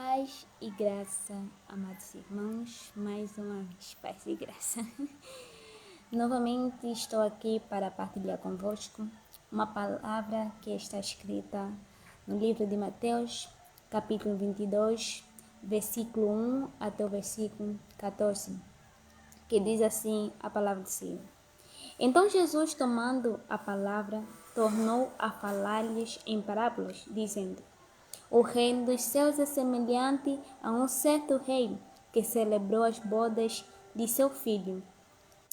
Paz e graça, amados irmãos, mais uma vez, paz e graça. Novamente estou aqui para partilhar convosco uma palavra que está escrita no livro de Mateus, capítulo 22, versículo 1 até o versículo 14, que diz assim a palavra do Senhor. Então Jesus, tomando a palavra, tornou a falar-lhes em parábolas, dizendo: O reino dos céus é semelhante a um certo rei que celebrou as bodas de seu filho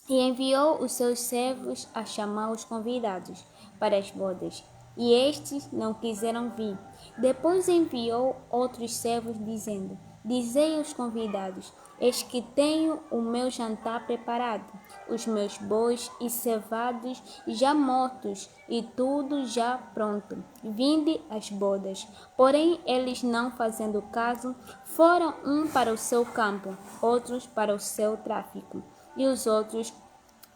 e enviou os seus servos a chamar os convidados para as bodas. E estes não quiseram vir. Depois enviou outros servos, dizendo: Dizei aos convidados: Eis que tenho o meu jantar preparado, os meus bois e cevados já mortos, e tudo já pronto. Vinde às bodas. Porém, eles, não fazendo caso, foram um para o seu campo, outros para o seu tráfico, e os outros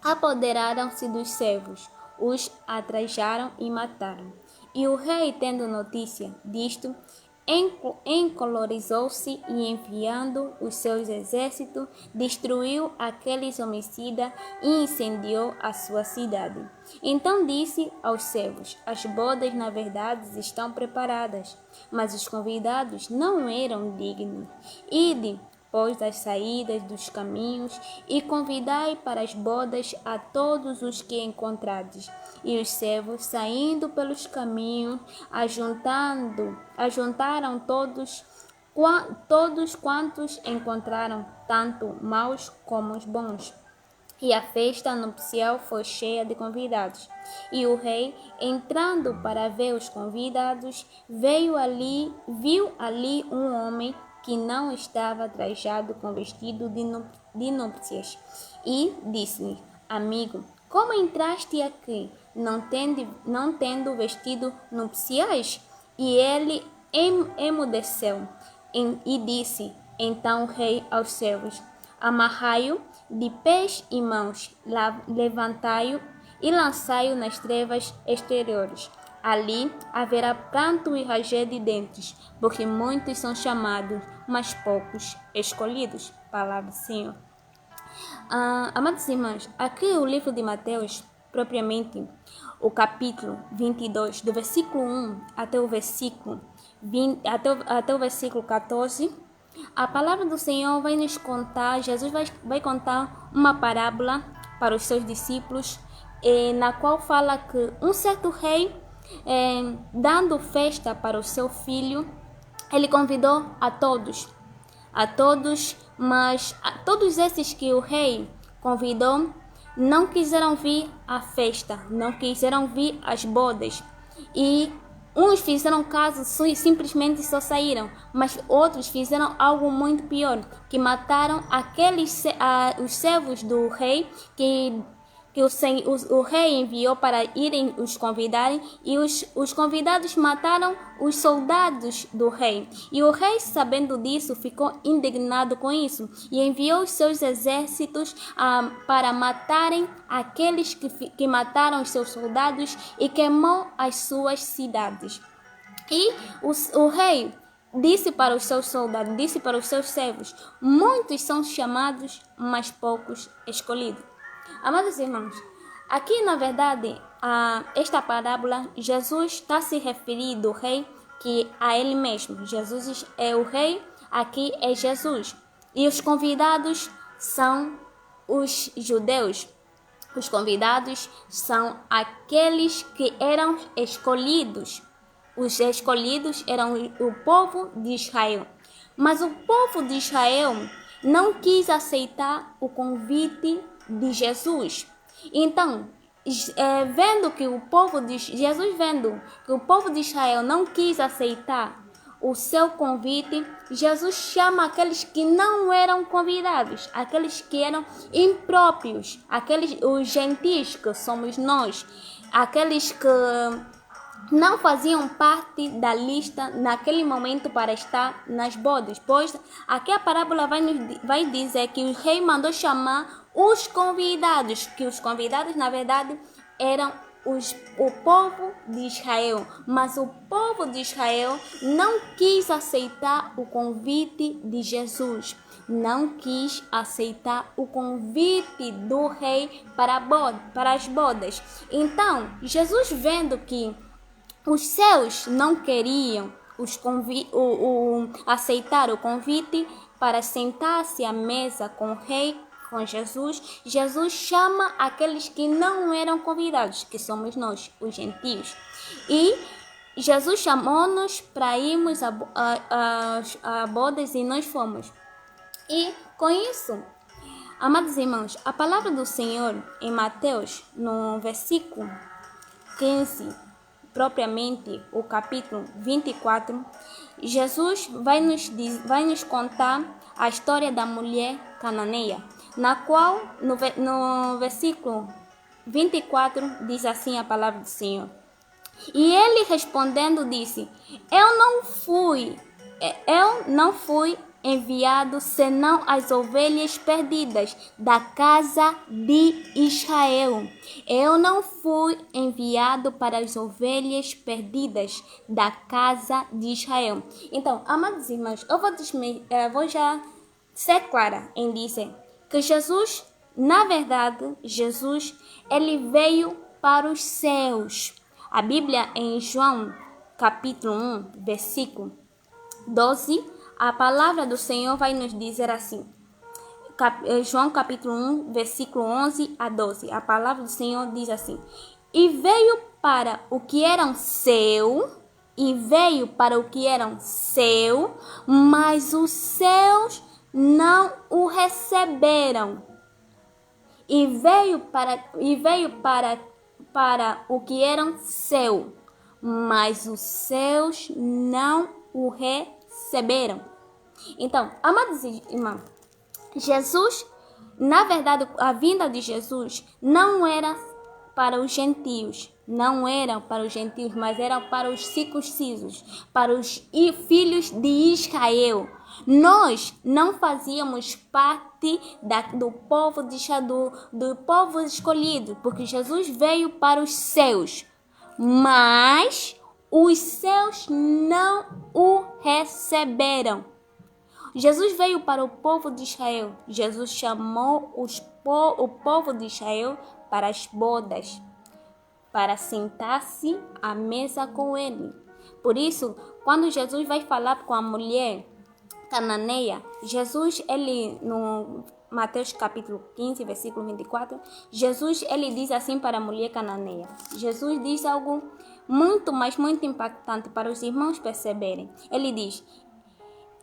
apoderaram-se dos servos, os atrajaram e mataram. E o rei, tendo notícia disto, encolorizou-se e, enviando os seus exércitos, destruiu aqueles homicidas e incendiou a sua cidade. Então disse aos servos: As bodas, na verdade, estão preparadas, mas os convidados não eram dignos. Ide, pois, as saídas dos caminhos, e convidai para as bodas a todos os que encontrardes. E os servos, saindo pelos caminhos, ajuntaram todos quantos encontraram, tanto maus como os bons. E a festa nupcial foi cheia de convidados. E o rei, entrando para ver os convidados, viu ali um homem que não estava trajado com vestido de núpcias. E disse-lhe: Amigo, como entraste aqui, não tendo vestido nupciais? E ele emudeceu e disse: Então o rei aos servos: Amarrai-o de pés e mãos, levantai-o e lançai-o nas trevas exteriores. Ali haverá pranto e ranger de dentes, porque muitos são chamados, mas poucos escolhidos. Palavra do Senhor. Amados irmãos, aqui o livro de Mateus, propriamente o capítulo 22, do versículo 1 até o versículo 14, a palavra do Senhor vai nos contar, Jesus vai contar uma parábola para os seus discípulos, na qual fala que um certo rei, dando festa para o seu filho, ele convidou a todos, mas todos esses que o rei convidou não quiseram vir à festa, não quiseram vir às bodas, e uns fizeram caso, simplesmente só saíram, mas outros fizeram algo muito pior, que mataram os servos do rei que o rei enviou para irem os convidarem, e os convidados mataram os soldados do rei. E o rei, sabendo disso, ficou indignado com isso e enviou os seus exércitos para matarem aqueles que mataram os seus soldados e queimou as suas cidades. E o rei disse para os seus soldados, disse para os seus servos: Muitos são chamados, mas poucos escolhidos. Amados irmãos, aqui na verdade, esta parábola, Jesus está se referindo ao rei que a ele mesmo. Jesus é o rei, aqui é Jesus. E os convidados são os judeus. Os convidados são aqueles que eram escolhidos. Os escolhidos eram o povo de Israel. Mas o povo de Israel não quis aceitar o convite de Jesus. Então, vendo que o povo de Israel não quis aceitar o seu convite, Jesus chama aqueles que não eram convidados, aqueles que eram impróprios, os gentis, que somos nós, aqueles que não faziam parte da lista naquele momento para estar nas bodas, pois aqui a parábola vai dizer que o rei mandou chamar os convidados, que os convidados na verdade eram o povo de Israel, mas o povo de Israel não quis aceitar o convite de Jesus, não quis aceitar o convite do rei para as bodas. Então, Jesus, vendo que os céus não queriam aceitar o convite para sentar-se à mesa com o rei, com Jesus, Jesus chama aqueles que não eram convidados, que somos nós, os gentios. E Jesus chamou-nos para irmos a bodas e nós fomos. E com isso, amados irmãos, a palavra do Senhor em Mateus, no versículo 15, propriamente o capítulo 24, Jesus vai nos contar a história da mulher cananeia, na qual no versículo 24 diz assim a palavra do Senhor. E ele respondendo disse: Eu não fui enviado senão as ovelhas perdidas da casa de Israel. Eu não fui enviado para as ovelhas perdidas da casa de Israel. Então, amados irmãos, eu vou já ser clara em dizer que Jesus, na verdade, ele veio para os céus. A Bíblia em João capítulo 1, versículo 12, a palavra do Senhor vai nos dizer assim. João capítulo 1, versículo 11 a 12. A palavra do Senhor diz assim: E veio para o que eram seu, mas os seus não o receberam. E veio para o que eram seu, mas os seus não o receberam. Então, amados irmãos, Jesus, na verdade, a vinda de Jesus não era para os gentios, mas era para os circuncisos, para os filhos de Israel. Nós não fazíamos parte do povo do povo escolhido, porque Jesus veio para os seus, mas os seus não o receberam. Jesus veio para o povo de Israel. Jesus chamou o povo de Israel para as bodas, para sentar-se à mesa com ele. Por isso, quando Jesus vai falar com a mulher cananeia, Jesus, no Mateus capítulo 15, versículo 24, Jesus, diz assim para a mulher cananeia. Jesus diz algo muito, mas muito impactante para os irmãos perceberem. Ele diz: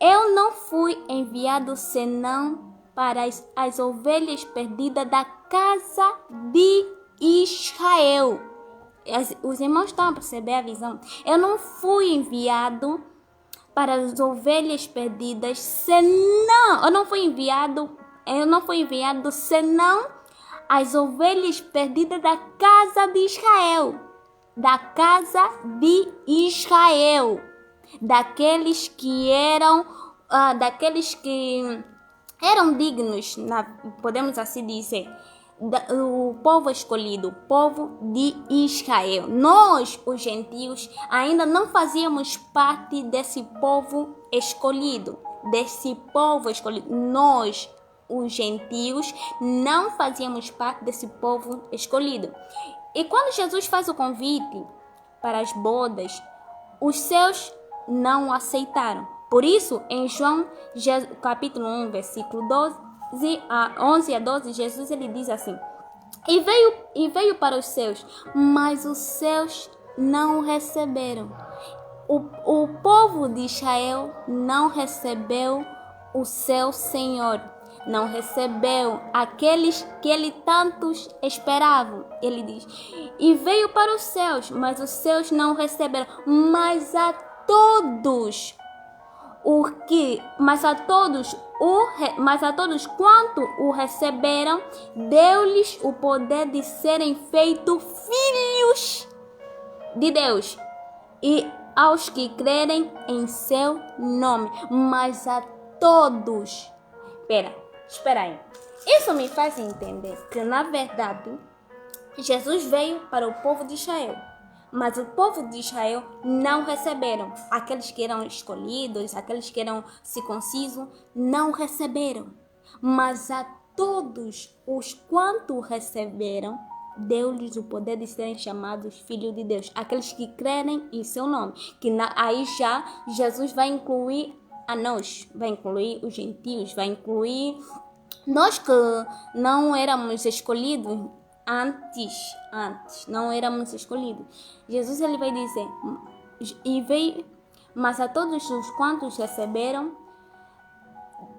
Eu não fui enviado senão para as ovelhas perdidas da casa de Israel. Os irmãos estão a perceber a visão. Eu não fui enviado para as ovelhas perdidas senão. Eu não fui enviado senão as ovelhas perdidas da casa de Israel. Da casa de Israel. Daqueles que eram dignos, podemos assim dizer, o povo escolhido, o povo de Israel. Nós, os gentios, ainda não fazíamos parte desse povo escolhido, Nós, os gentios, não fazíamos parte desse povo escolhido. E quando Jesus faz o convite para as bodas, os seus não aceitaram. Por isso, em João capítulo 1, versículo 11 a 12, Jesus diz assim: E veio para os seus, mas os seus não o receberam. O povo de Israel não recebeu o seu Senhor, não recebeu aqueles que ele tantos esperavam. Ele diz: E veio para os seus, mas os seus não receberam. Mas a todos quanto o receberam, deu-lhes o poder de serem feitos filhos de Deus, e aos que crerem em seu nome. Mas a todos. Espera aí. Isso me faz entender que, na verdade, Jesus veio para o povo de Israel, mas o povo de Israel não receberam. Aqueles que eram escolhidos, aqueles que eram circuncisos, não receberam. Mas a todos os quantos receberam, deu-lhes o poder de serem chamados filhos de Deus. Aqueles que crerem em seu nome. Aí já Jesus vai incluir a nós, vai incluir os gentios, vai incluir nós que não éramos escolhidos antes não éramos escolhidos. Jesus ele vai dizer, e veio, mas a todos os quantos receberam,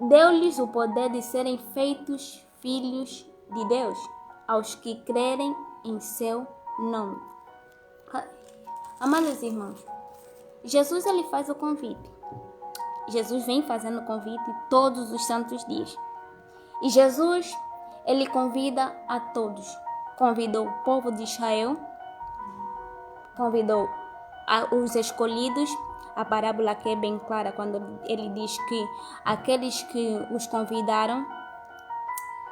deu-lhes o poder de serem feitos filhos de Deus, aos que crerem em seu nome. Amados irmãos, Jesus ele faz o convite. Jesus vem fazendo o convite todos os santos dias. E Jesus, ele convida a todos. Convidou o povo de Israel, convidou os escolhidos. A parábola que é bem clara quando ele diz que aqueles que os convidaram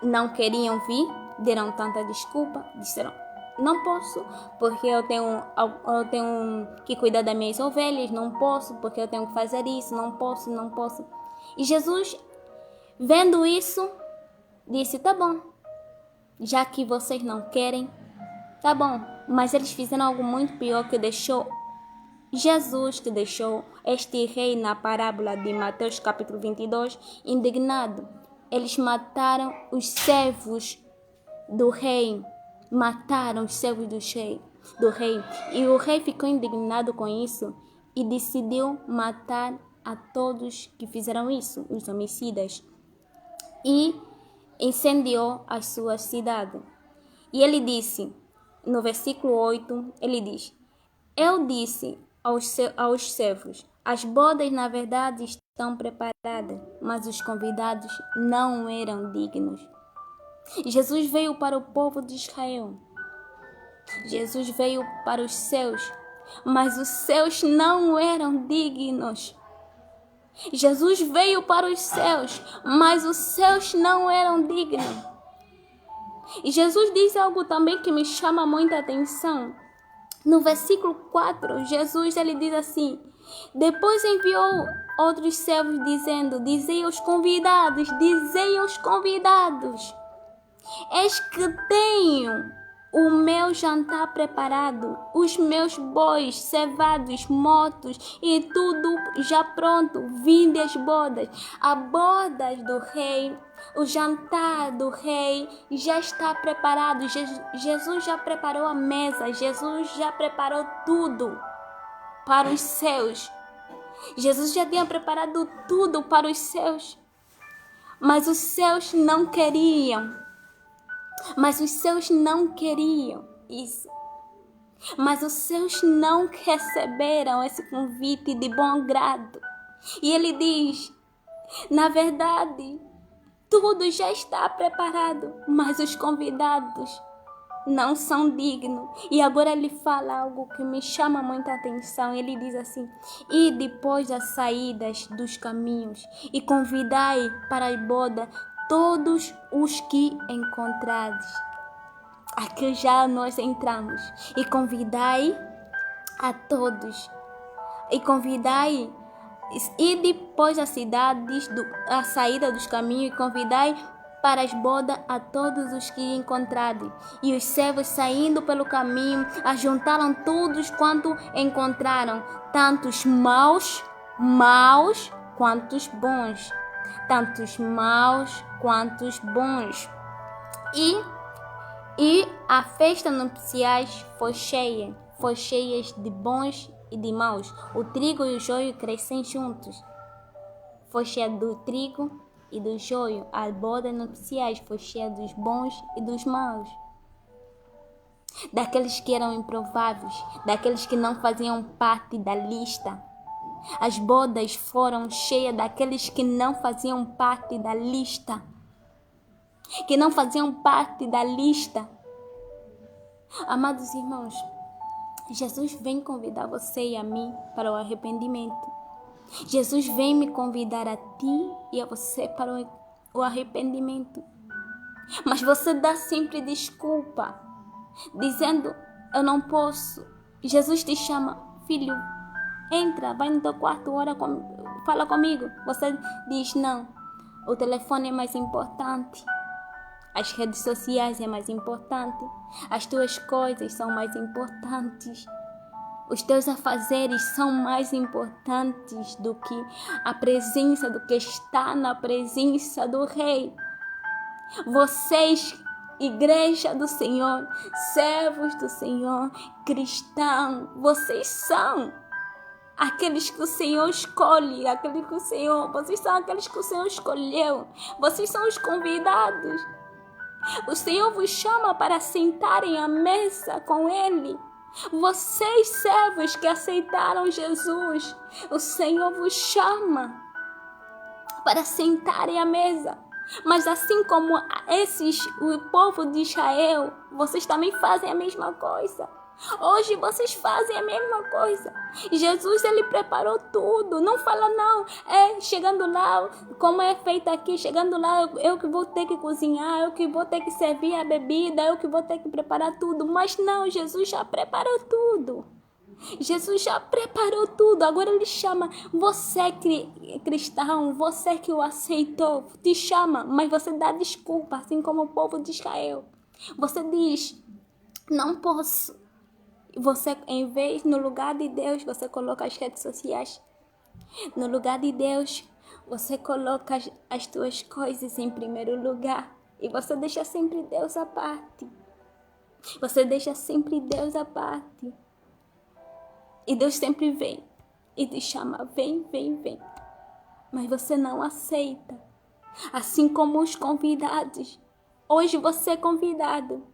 não queriam vir, deram tanta desculpa, disseram, não posso, porque eu tenho que cuidar das minhas ovelhas, não posso, porque eu tenho que fazer isso, não posso. E Jesus, vendo isso, disse, tá bom, já que vocês não querem, tá bom. Mas eles fizeram algo muito pior, que deixou Jesus, que deixou este rei na parábola de Mateus capítulo 22, indignado. Eles mataram os servos do rei, mataram os servos do rei. E o rei ficou indignado com isso e decidiu matar a todos que fizeram isso, os homicidas. E incendiou a sua cidade. E ele disse, no versículo 8, ele diz, eu disse aos servos, as bodas na verdade estão preparadas, mas os convidados não eram dignos. Jesus veio para o povo de Israel. Jesus veio para os seus, mas os seus não eram dignos. Jesus veio para os céus, mas os céus não eram dignos. E Jesus diz algo também que me chama muita atenção. No versículo 4, Jesus ele diz assim, depois enviou outros servos dizendo, dizei aos convidados, eis que tenho o meu jantar preparado, os meus bois cevados, mortos e tudo já pronto, vinde as bodas. A bodas do rei, o jantar do rei já está preparado. Jesus já preparou a mesa, Jesus já preparou tudo para os céus. Jesus já tinha preparado tudo para os céus, mas os céus não queriam. Mas os céus não queriam isso. Mas os céus não receberam esse convite de bom grado. E ele diz, na verdade, tudo já está preparado, mas os convidados não são dignos. E agora ele fala algo que me chama muita atenção. Ele diz assim, e depois das saídas dos caminhos, e convidai para a boda todos os que encontrares. Aqui já nós entramos. E convidai a todos. E convidai. E depois das cidades, a saída dos caminhos, e convidai para as bodas a todos os que encontrarem. E os servos saindo pelo caminho, ajuntaram todos quanto encontraram, tantos maus quantos bons. Tantos maus quantos bons. E a festa nupciais foi cheia de bons e de maus. O trigo e o joio crescem juntos. Foi cheia do trigo e do joio. A boda nupciais foi cheia dos bons e dos maus. Daqueles que eram improváveis, daqueles que não faziam parte da lista. As bodas foram cheias daqueles que não faziam parte da lista. Que não faziam parte da lista. Amados irmãos, Jesus vem convidar você e a mim para o arrependimento. Jesus vem me convidar a ti e a você para o arrependimento. Mas você dá sempre desculpa. dizendo: eu não posso. Jesus te chama: filho, entra, vai no teu quarto, fala comigo. Você diz: não, o telefone é mais importante. As redes sociais é mais importante. As tuas coisas são mais importantes. Os teus afazeres são mais importantes do que a presença, do que estar na presença do Rei. Vocês, igreja do Senhor, servos do Senhor, cristãos, vocês são aqueles que o Senhor escolhe, vocês são aqueles que o Senhor escolheu. Vocês são os convidados. O Senhor vos chama para sentarem à mesa com Ele. Vocês, servos que aceitaram Jesus, o Senhor vos chama para sentarem à mesa. Mas assim como o povo de Israel, vocês também fazem a mesma coisa. Hoje vocês fazem a mesma coisa. Jesus, ele preparou tudo. Não fala não, chegando lá, como é feito aqui, chegando lá, eu que vou ter que cozinhar, eu que vou ter que servir a bebida, eu que vou ter que preparar tudo. Mas não, Jesus já preparou tudo. Jesus já preparou tudo. Agora ele chama você, cristão, você que o aceitou, te chama, mas você dá desculpa, assim como o povo de Israel. Você diz: não posso. Você, em vez, no lugar de Deus, você coloca as redes sociais. No lugar de Deus, você coloca as tuas coisas em primeiro lugar. E você deixa sempre Deus à parte. Você deixa sempre Deus à parte. E Deus sempre vem e te chama: vem, vem, vem. Mas você não aceita. Assim como os convidados. Hoje você é convidado.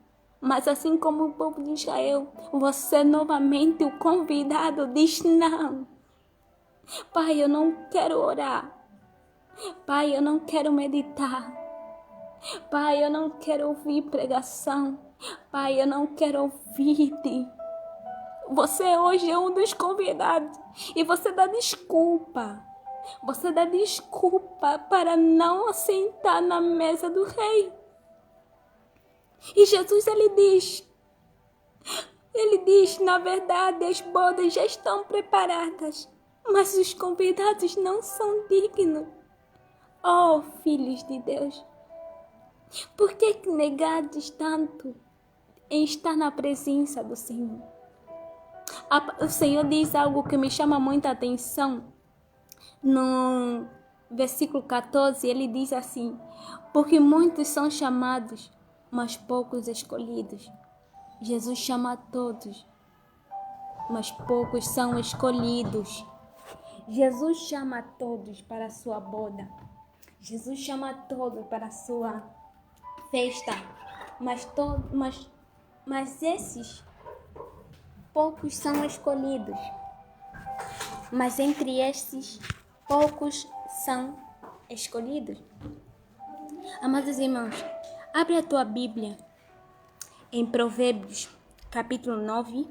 Mas assim como o povo de Israel, você novamente, o convidado, diz: não. Pai, eu não quero orar. Pai, eu não quero meditar. Pai, eu não quero ouvir pregação. Pai, eu não quero ouvir-te. Você hoje é um dos convidados. E você dá desculpa. Você dá desculpa para não assentar na mesa do Rei. E Jesus, ele diz, na verdade, as bodas já estão preparadas, mas os convidados não são dignos. Oh, filhos de Deus, por que negades tanto em estar na presença do Senhor? O Senhor diz algo que me chama muita atenção. No versículo 14, ele diz assim: porque muitos são chamados, mas poucos escolhidos. Jesus chama a todos, mas poucos são escolhidos. Jesus chama a todos para a sua boda. Jesus chama a todos para a sua festa. Mas esses poucos são escolhidos. Mas entre esses poucos são escolhidos. Amados irmãos, abre a tua Bíblia em Provérbios, capítulo 9,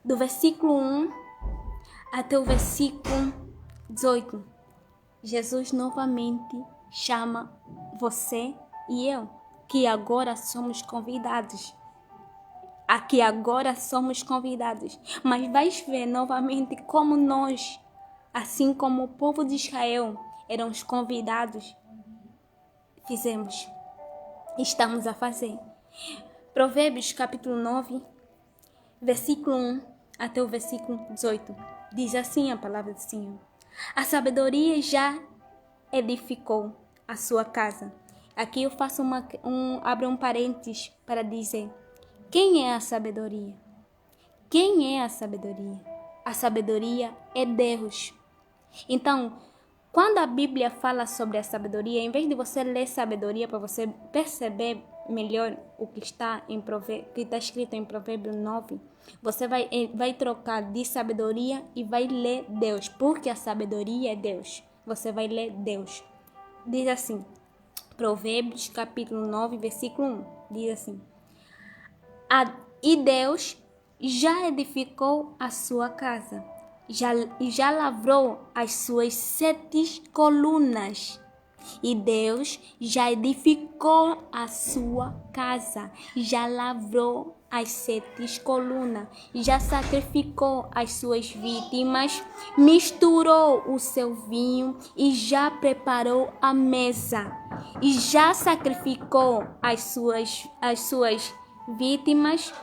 do versículo 1 até o versículo 18. Jesus novamente chama você e eu, que agora somos convidados. Aqui agora somos convidados. Mas vais ver novamente como nós, assim como o povo de Israel, éramos convidados, estamos a fazer. Provérbios capítulo 9, versículo 1 até o versículo 18. Diz assim a palavra do Senhor: a sabedoria já edificou a sua casa. Aqui eu faço abro um parênteses para dizer: quem é a sabedoria? Quem é a sabedoria? A sabedoria é Deus. Então, quando a Bíblia fala sobre a sabedoria, em vez de você ler sabedoria para você perceber melhor o que está escrito em Provérbios 9, você vai trocar de sabedoria e vai ler Deus, porque a sabedoria é Deus. Você vai ler Deus. Diz assim, Provérbios capítulo 9, versículo 1, diz assim: e Deus já edificou a sua casa, já lavrou as suas 7 colunas. E Deus já edificou a sua casa, já lavrou as 7 colunas, já sacrificou as suas vítimas, misturou o seu vinho e já preparou a mesa. E já sacrificou as suas vítimas,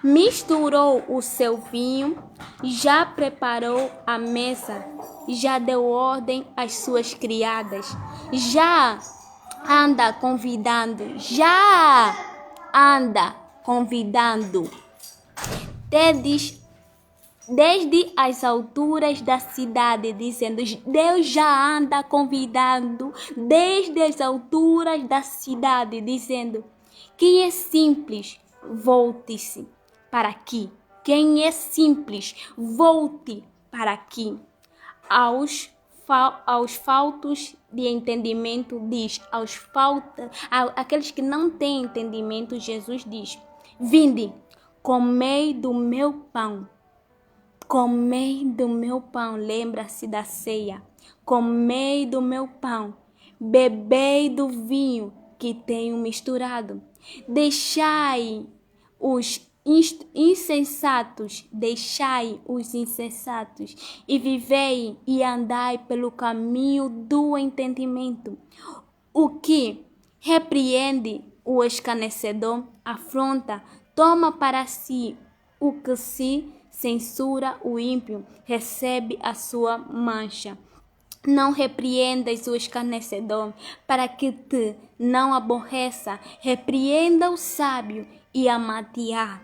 misturou o seu vinho, já preparou a mesa, já deu ordem às suas criadas, já anda convidando, desde as alturas da cidade, dizendo: Deus já anda convidando desde as alturas da cidade, dizendo: quem é simples, volte-se para aqui. Quem é simples, volte para aqui. Aos faltos de entendimento diz, aqueles que não têm entendimento, Jesus diz: vinde, comei do meu pão. Comei do meu pão, lembra-se da ceia. Comei do meu pão, bebei do vinho que tenho misturado. Deixai os insensatos e vivei e andai pelo caminho do entendimento. O que repreende o escarnecedor, afronta, toma para si o que se censura o ímpio, recebe a sua mancha. Não repreendas o escarnecedor, para que te não aborreça. Repreenda o sábio e amatear.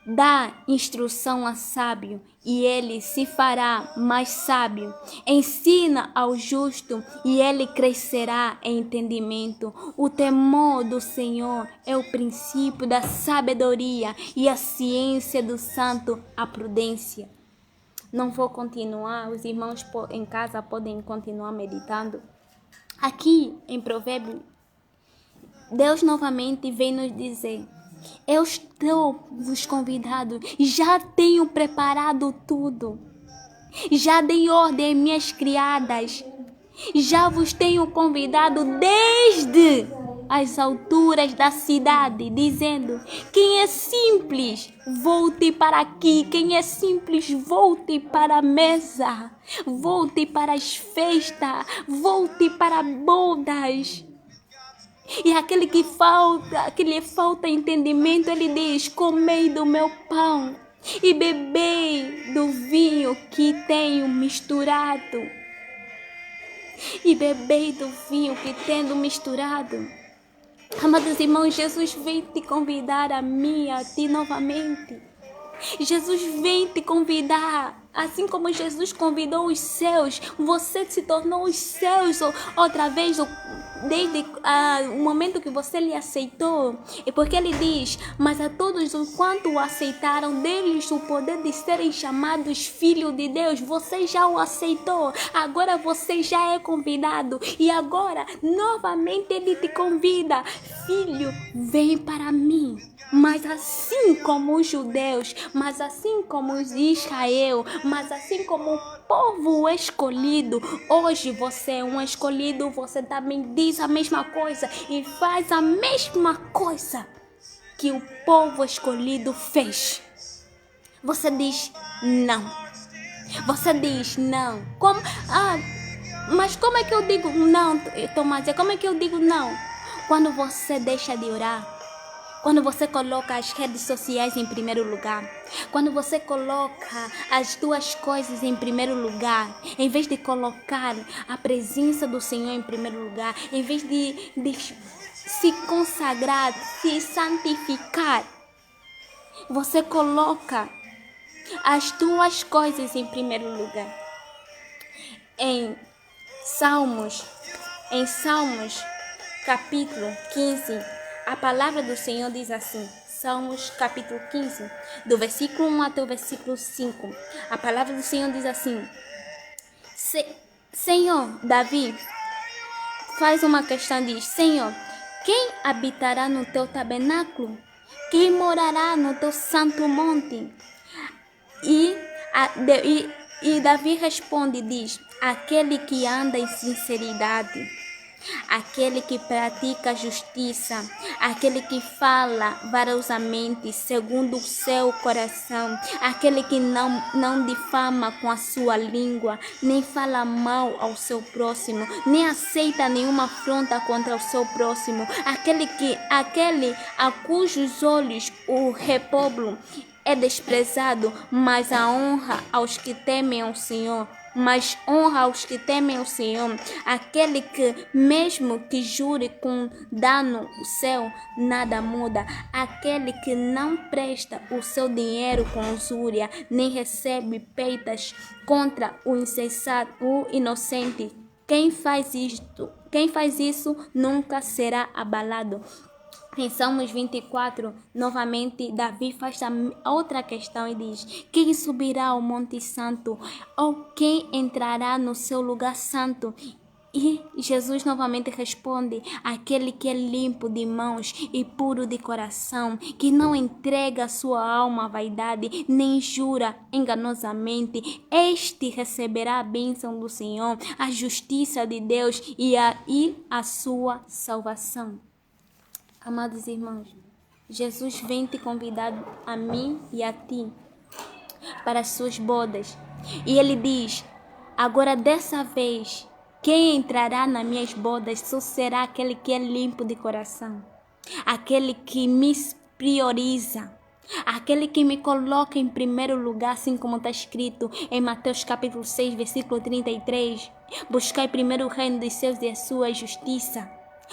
Dá instrução a sábio, e ele se fará mais sábio. Ensina ao justo, e ele crescerá em entendimento. O temor do Senhor é o princípio da sabedoria, e a ciência do santo a prudência. Não vou continuar, os irmãos em casa podem continuar meditando. Aqui em Provérbio, Deus novamente vem nos dizer: eu estou vos convidado, já tenho preparado tudo, já dei ordem às minhas criadas, já vos tenho convidado desde as alturas da cidade, dizendo: quem é simples, volte para aqui. Quem é simples, volte para a mesa, volte para as festas, volte para bodas. E aquele que lhe falta entendimento, ele diz: comei do meu pão e bebei do vinho que tenho misturado. E bebei do vinho que tenho misturado. Amados irmãos, Jesus vem te convidar a mim, a ti novamente. Jesus vem te convidar, assim como Jesus convidou os seus, você se tornou os seus outra vez, desde o momento que você lhe aceitou. E porque ele diz: mas a todos os quanto o aceitaram, deles o poder de serem chamados filhos de Deus. Você já o aceitou, agora você já é convidado. E agora, novamente, ele te convida: filho, vem para mim. Mas assim como os judeus, mas assim como os de Israel, mas assim como o povo escolhido, hoje você é um escolhido, você também diz a mesma coisa e faz a mesma coisa que o povo escolhido fez. Você diz não. Você diz não. Mas como é que eu digo não, Tomás? Como é que eu digo não? Quando você deixa de orar. Quando você coloca as redes sociais em primeiro lugar, quando você coloca as tuas coisas em primeiro lugar, em vez de colocar a presença do Senhor em primeiro lugar, em vez de se consagrar, se santificar, você coloca as tuas coisas em primeiro lugar. Em Salmos capítulo 15, a palavra do Senhor diz assim, Salmos capítulo 15, do versículo 1 até o versículo 5. A palavra do Senhor diz assim: Senhor, Davi faz uma questão, diz: Senhor, quem habitará no teu tabernáculo? Quem morará no teu santo monte? E Davi responde, diz: aquele que anda em sinceridade, aquele que pratica a justiça, aquele que fala varosamente segundo o seu coração, aquele que não difama com a sua língua, nem fala mal ao seu próximo, nem aceita nenhuma afronta contra o seu próximo, aquele a cujos olhos o repúdio é desprezado, mas a honra aos que temem ao Senhor. Mas honra aos que temem o Senhor, aquele que, mesmo que jure com dano o céu, nada muda, aquele que não presta o seu dinheiro com usúria, nem recebe peitas contra o insensato, o inocente. Quem faz isso nunca será abalado. Em Salmos 24, novamente, Davi faz outra questão e diz: quem subirá ao Monte Santo? Ou quem entrará no seu lugar santo? E Jesus novamente responde: aquele que é limpo de mãos e puro de coração, que não entrega sua alma à vaidade, nem jura enganosamente, este receberá a bênção do Senhor, a justiça de Deus e a sua salvação. Amados irmãos, Jesus vem te convidar a mim e a ti para as suas bodas. E ele diz: agora dessa vez, quem entrará nas minhas bodas só será aquele que é limpo de coração, aquele que me prioriza, aquele que me coloca em primeiro lugar, assim como está escrito em Mateus capítulo 6, versículo 33. Buscai primeiro o reino dos céus e a sua justiça.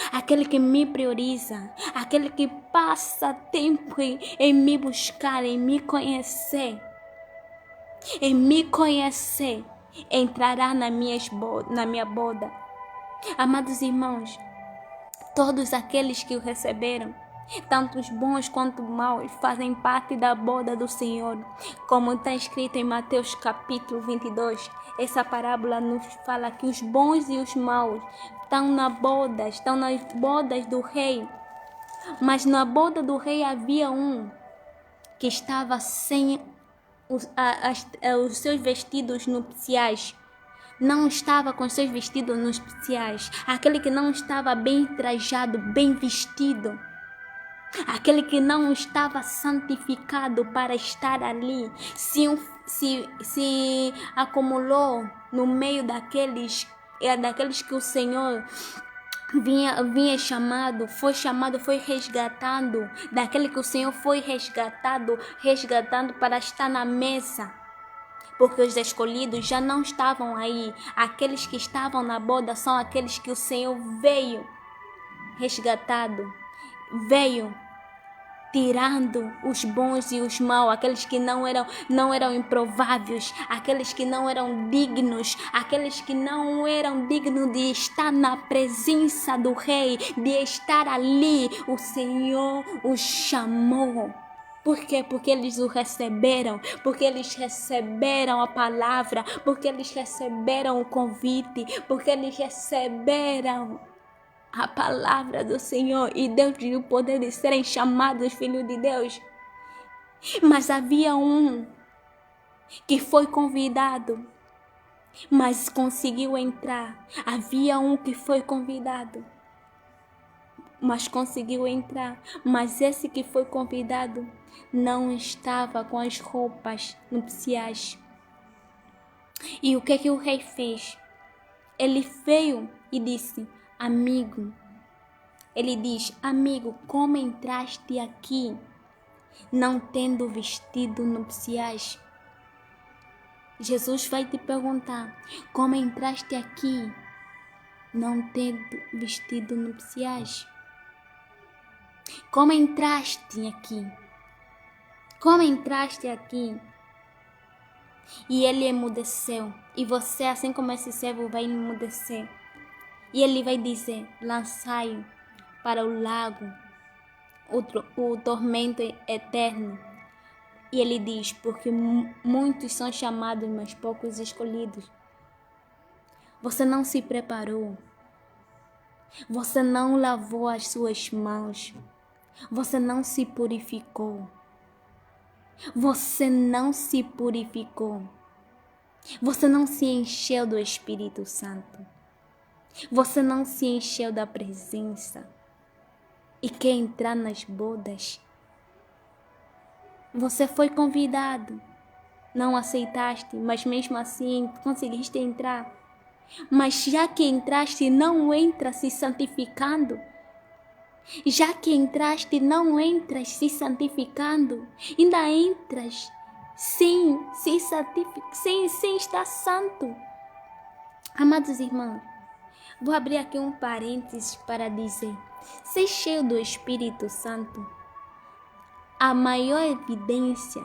Aquele que me prioriza, aquele que passa tempo em me buscar, em me conhecer, entrará na minha boda. Amados irmãos, todos aqueles que o receberam, tanto os bons quanto os maus, fazem parte da boda do Senhor, como está escrito em Mateus capítulo 22. Essa parábola nos fala que os bons e os maus estão nas bodas do rei. Mas na boda do rei havia um que estava sem os seus vestidos nupciais. Não estava com seus vestidos nupciais. Aquele que não estava bem trajado, bem vestido. Aquele que não estava santificado para estar ali, se acumulou no meio daqueles que o Senhor vinha chamado, foi resgatado, daquele que o Senhor foi resgatando para estar na mesa. Porque os escolhidos já não estavam aí. Aqueles que estavam na boda são aqueles que o Senhor veio resgatado, veio tirando os bons e os maus, aqueles que não eram improváveis, aqueles que não eram dignos, aqueles que não eram dignos de estar na presença do rei, de estar ali. O Senhor os chamou. Por quê? Porque eles o receberam, porque eles receberam a palavra, porque eles receberam o convite, porque eles receberam a palavra do Senhor e Deus lhe o poder de serem chamados filhos de Deus. Mas havia um que foi convidado, mas conseguiu entrar. Havia um que foi convidado, mas conseguiu entrar. Mas esse que foi convidado não estava com as roupas nupciais. E o que o rei fez? Ele veio e disse: amigo, ele diz: amigo, como entraste aqui não tendo vestido nupciais? Jesus vai te perguntar: como entraste aqui não tendo vestido nupciais? Como entraste aqui? Como entraste aqui? E ele emudeceu. E você, assim como esse servo, vai emudecer. E ele vai dizer: lançai-o para o lago, o tormento eterno. E ele diz: porque muitos são chamados, mas poucos escolhidos. Você não se preparou. Você não lavou as suas mãos. Você não se purificou. Você não se purificou. Você não se encheu do Espírito Santo. Você não se encheu da presença e quer entrar nas bodas. Você foi convidado, não aceitaste, mas mesmo assim conseguiste entrar. Mas já que entraste, não entra se santificando. Já que entraste, não entras se santificando. Ainda entras sem estar santo. Amados irmãos, vou abrir aqui um parênteses para dizer: ser cheio do Espírito Santo, a maior evidência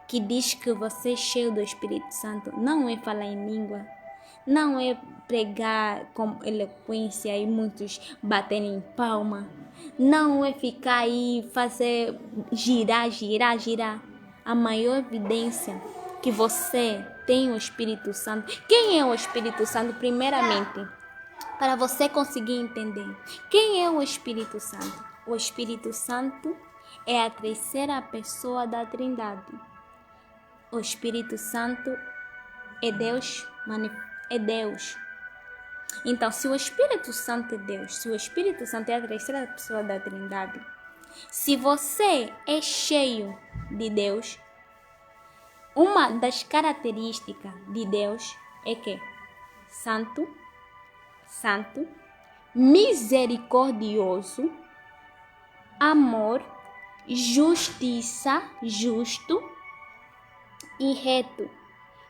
que diz que você é cheio do Espírito Santo não é falar em língua, não é pregar com eloquência e muitos baterem palma, não é ficar aí fazer girar. A maior evidência que você tem o Espírito Santo. Quem é o Espírito Santo? Primeiramente, para você conseguir entender quem é o Espírito Santo. O Espírito Santo é a terceira pessoa da Trindade. O Espírito Santo é Deus, é Deus. Então, se o Espírito Santo é Deus, se o Espírito Santo é a terceira pessoa da Trindade, se você é cheio de Deus, uma das características de Deus é que santo, misericordioso, amor, justiça, justo e reto.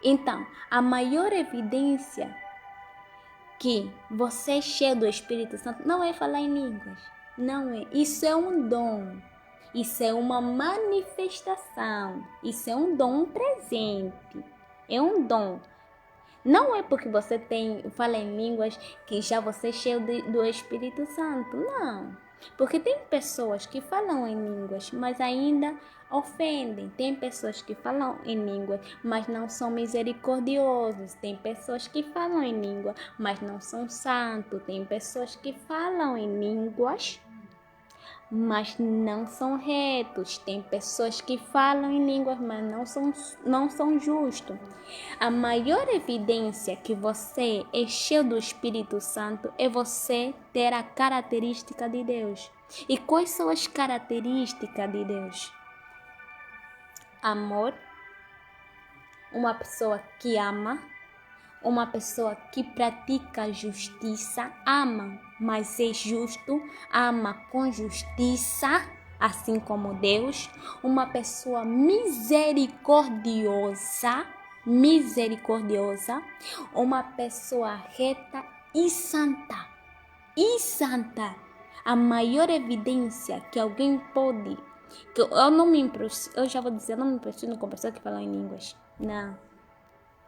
Então, a maior evidência que você é cheio do Espírito Santo não é falar em línguas, não é. Isso é um dom, isso é uma manifestação, isso é um dom, um presente, é um dom. Não é porque você fala em línguas que já você é cheio do Espírito Santo, não. Porque tem pessoas que falam em línguas, mas ainda ofendem. Tem pessoas que falam em línguas, mas não são misericordiosos. Tem pessoas que falam em língua, mas não são santos. Tem pessoas que falam em línguas, mas não são retos. Tem pessoas que falam em línguas, mas não são justos. A maior evidência que você é cheio do Espírito Santo é você ter a característica de Deus. E quais são as características de Deus? Amor, uma pessoa que ama, uma pessoa que pratica justiça, ama, mas é justo, ama com justiça, assim como Deus. Uma pessoa misericordiosa, uma pessoa reta e santa. A maior evidência que alguém pode, que eu já vou dizer, eu não me impressiono com pessoas que falam em línguas, não.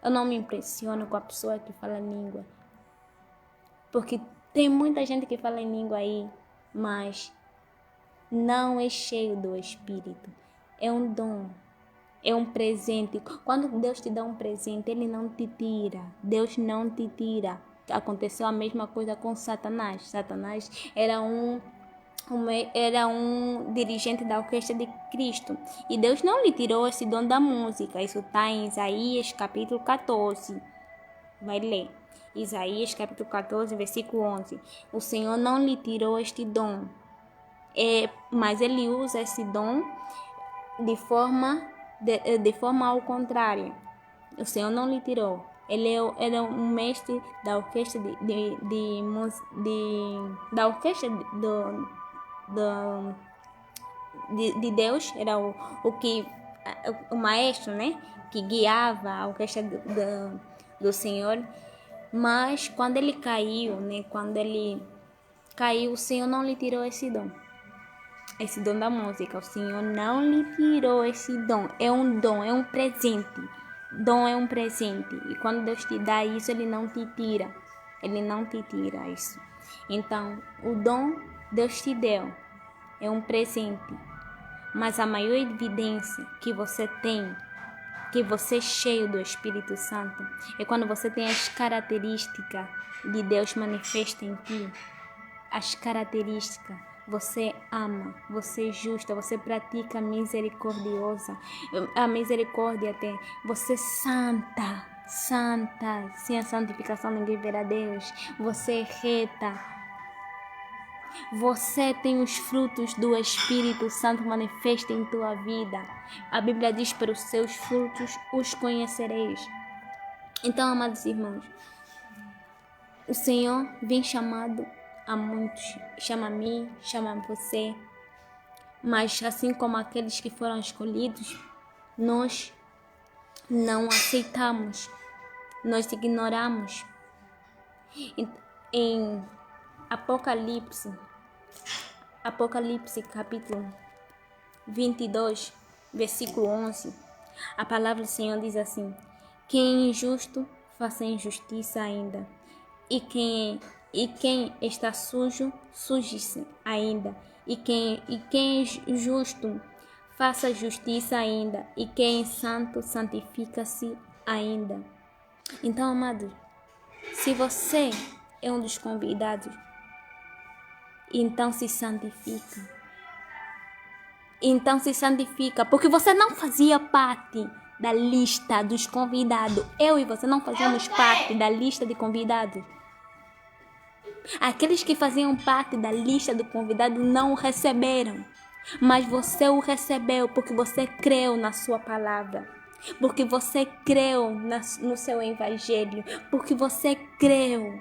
Eu não me impressiono com a pessoa que fala língua. Porque tem muita gente que fala em língua aí, mas não é cheio do Espírito. É um dom, é um presente. Quando Deus te dá um presente, Ele não te tira. Deus não te tira. Aconteceu a mesma coisa com Satanás. Satanás era um dirigente da orquestra de Cristo. E Deus não lhe tirou esse dom da música. Isso está em Isaías capítulo 14. Vai ler. Isaías capítulo 14, versículo 11. O Senhor não lhe tirou este dom. Mas Ele usa esse dom de forma ao contrário. O Senhor não lhe tirou. Ele era um mestre da orquestra da orquestra de Deus, era o maestro, né, que guiava a orquestra do Senhor. Mas quando ele caiu, o Senhor não lhe tirou esse dom da música. O Senhor não lhe tirou esse dom. É um dom, é um presente. Dom é um presente. E quando Deus te dá isso, Ele não te tira. Ele não te tira isso. Então, o dom Deus te deu. É um presente. Mas a maior evidência que você tem, que você é cheio do Espírito Santo, é quando você tem as características de Deus manifestas em ti. As características. Você ama, você é justa, você pratica a misericórdia tem. Você é santa, santa. Sem a santificação ninguém verá Deus. Você é reta. Você tem os frutos do Espírito Santo manifestos em tua vida. A Bíblia diz: pelos seus frutos os conhecereis. Então, amados irmãos, o Senhor vem chamado a muitos. Chama a mim, chama a você. Mas assim como aqueles que foram escolhidos, nós não aceitamos. Nós ignoramos. Em Apocalipse capítulo 22, versículo 11, a palavra do Senhor diz assim: quem é injusto, faça injustiça ainda. E quem está sujo, suje-se ainda. E quem é justo, faça justiça ainda. E quem é santo, santifica-se ainda. Então, amado, se você é um dos convidados, então se santifica. Então se santifica, porque você não fazia parte da lista dos convidados. Eu e você não fazíamos parte da lista de convidados. Aqueles que faziam parte da lista do convidado não o receberam. Mas você o recebeu porque você creu na sua palavra. Porque você creu no seu evangelho. Porque você creu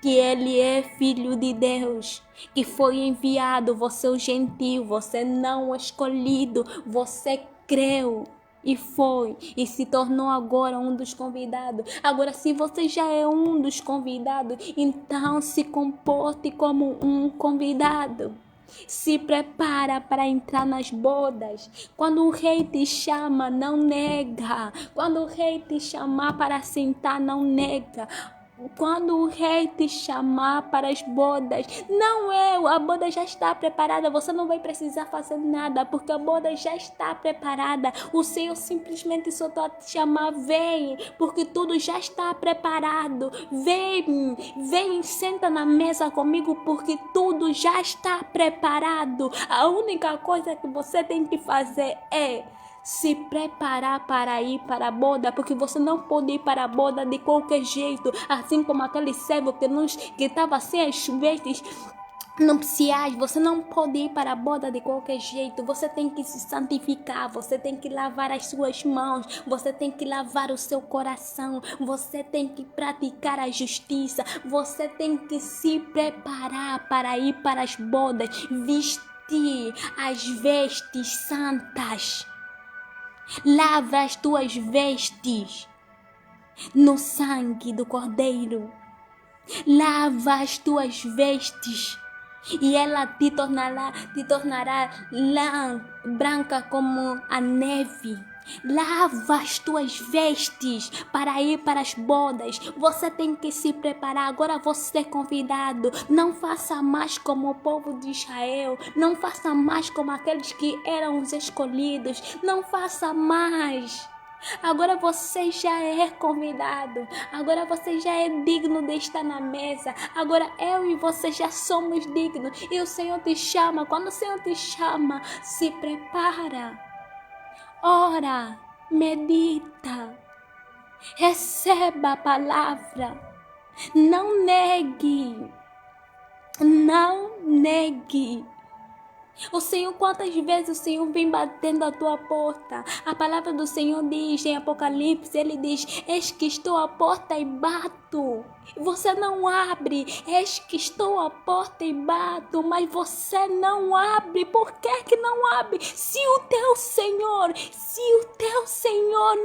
que ele é filho de Deus, que foi enviado, você o gentil, você não o escolhido, você creu e foi e se tornou agora um dos convidados. Agora, se você já é um dos convidados, então se comporte como um convidado. Se prepara para entrar nas bodas. Quando o rei te chama, não nega. Quando o rei te chamar para sentar, não nega. Quando o rei te chamar para as bodas, não é, a boda já está preparada, você não vai precisar fazer nada, porque a boda já está preparada. O Senhor simplesmente só está te chamar, vem, porque tudo já está preparado. Vem, senta na mesa comigo, porque tudo já está preparado. A única coisa que você tem que fazer é se preparar para ir para a boda, porque você não pode ir para a boda de qualquer jeito, assim como aquele servo que estava sem as vestes nupciais. Você não pode ir para a boda de qualquer jeito. Você tem que se santificar, você tem que lavar as suas mãos, você tem que lavar o seu coração, você tem que praticar a justiça, você tem que se preparar para ir para as bodas, vestir as vestes santas. Lava as tuas vestes no sangue do Cordeiro. Lava as tuas vestes e ela te tornará lã branca como a neve. Lava as tuas vestes para ir para as bodas. Você tem que se preparar. Agora você é convidado. Não faça mais como o povo de Israel. Não faça mais como aqueles que eram os escolhidos. Não faça mais. Agora você já é convidado. Agora você já é digno de estar na mesa. Agora eu e você já somos dignos. E o Senhor te chama. Quando o Senhor te chama, se prepara. Ora, medita, receba a palavra, não negue, não negue. O Senhor, quantas vezes o Senhor vem batendo a tua porta? A palavra do Senhor diz em Apocalipse, ele diz: eis que estou à porta e bato. Você não abre. Eis que estou à porta e bato, mas você não abre. Por que não abre? Se o teu Senhor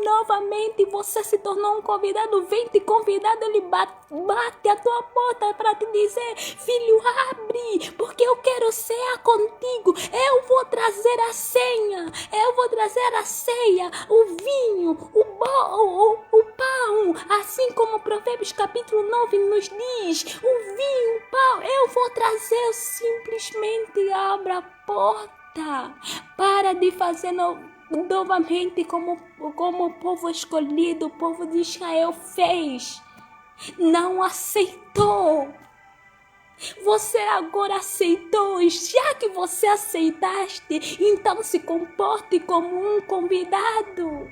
novamente você se tornou um convidado, vem te convidado, ele bate a tua porta para te dizer: filho, abre, porque eu quero cear contigo. Eu vou trazer a senha, eu vou trazer a ceia, o vinho, o pão, assim como Provérbios capítulo 9 nos diz, o vinho, o pão, eu vou trazer. Simplesmente abra a porta, para de fazer novamente como o povo escolhido, o povo de Israel fez, não aceitou. Você agora aceitou, e já que você aceitaste, então se comporte como um convidado.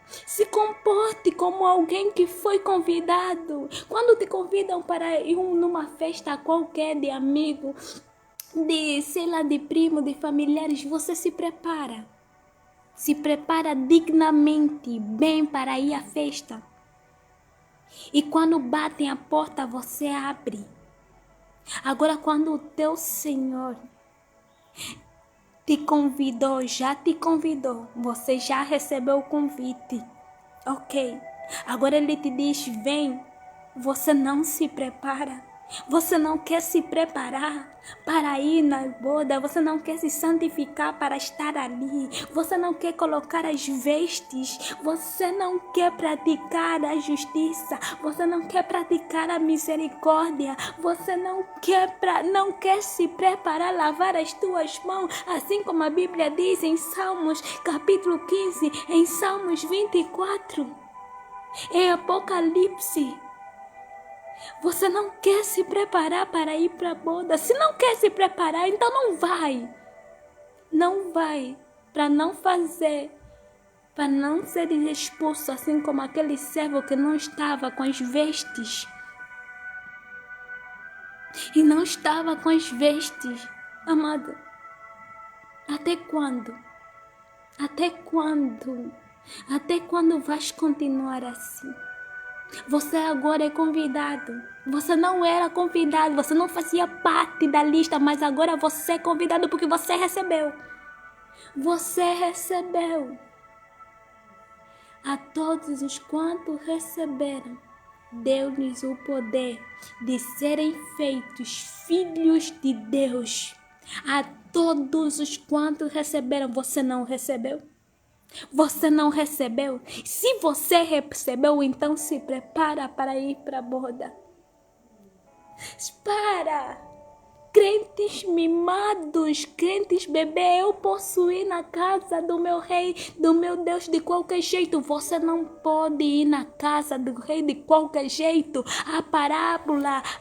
Se comporte como alguém que foi convidado. Quando te convidam para ir numa festa qualquer de amigo, de, sei lá, de primo, de familiares, você se prepara. Se prepara dignamente, bem para ir à festa. E quando batem a porta, você abre. Agora, quando o teu Senhor te convidou, já te convidou, você já recebeu o convite, ok? Agora ele te diz, vem, você não se prepara, você não quer se preparar para ir na boda, você não quer se santificar para estar ali, você não quer colocar as vestes, você não quer praticar a justiça, você não quer praticar a misericórdia, você não quer se preparar, lavar as tuas mãos, assim como a Bíblia diz em Salmos capítulo 15, em Salmos 24, em Apocalipse. Você não quer se preparar para ir para a boda. Se não quer se preparar, então não vai. Não vai. Para não fazer. Para não ser expulso, assim como aquele servo que não estava com as vestes. E não estava com as vestes. Amado, até quando? Até quando? Até quando vais continuar assim? Você agora é convidado. Você não era convidado, você não fazia parte da lista, mas agora você é convidado porque você recebeu. Você recebeu. A todos os quantos receberam, deu-lhes o poder de serem feitos filhos de Deus. A todos os quantos receberam, você não recebeu? Você não recebeu? Se você recebeu, então se prepara para ir para a boda. Para! Crentes mimados, crentes bebê, eu posso ir na casa do meu rei, do meu Deus de qualquer jeito. Você não pode ir na casa do rei de qualquer jeito.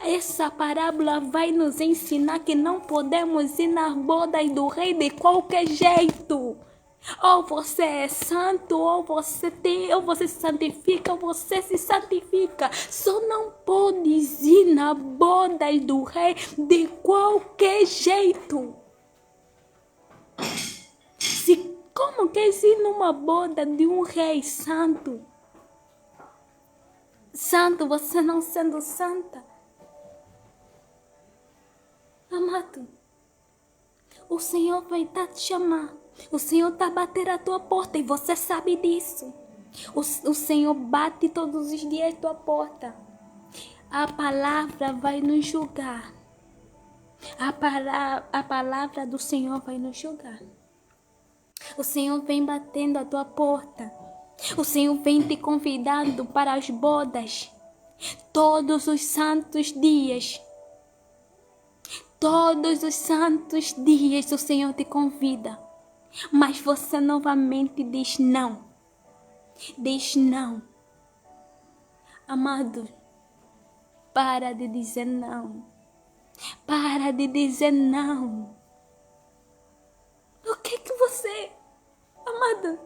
Essa parábola vai nos ensinar que não podemos ir nas bodas do rei de qualquer jeito. Ou você é santo, ou você se santifica, ou você se santifica. Só não podes ir na boda do rei de qualquer jeito. Como queres ir numa boda de um rei santo? Santo, você não sendo santa. Amado, o Senhor vai te chamar. O Senhor está a bater a tua porta e você sabe disso. O Senhor bate todos os dias a tua porta. A palavra vai nos julgar. A palavra do Senhor vai nos julgar. O Senhor vem batendo a tua porta. O Senhor vem te convidando para as bodas. Todos os santos dias. Todos os santos dias o Senhor te convida. Mas você novamente diz não. Diz não. Amado, para de dizer não. Para de dizer não. O que você... Amado,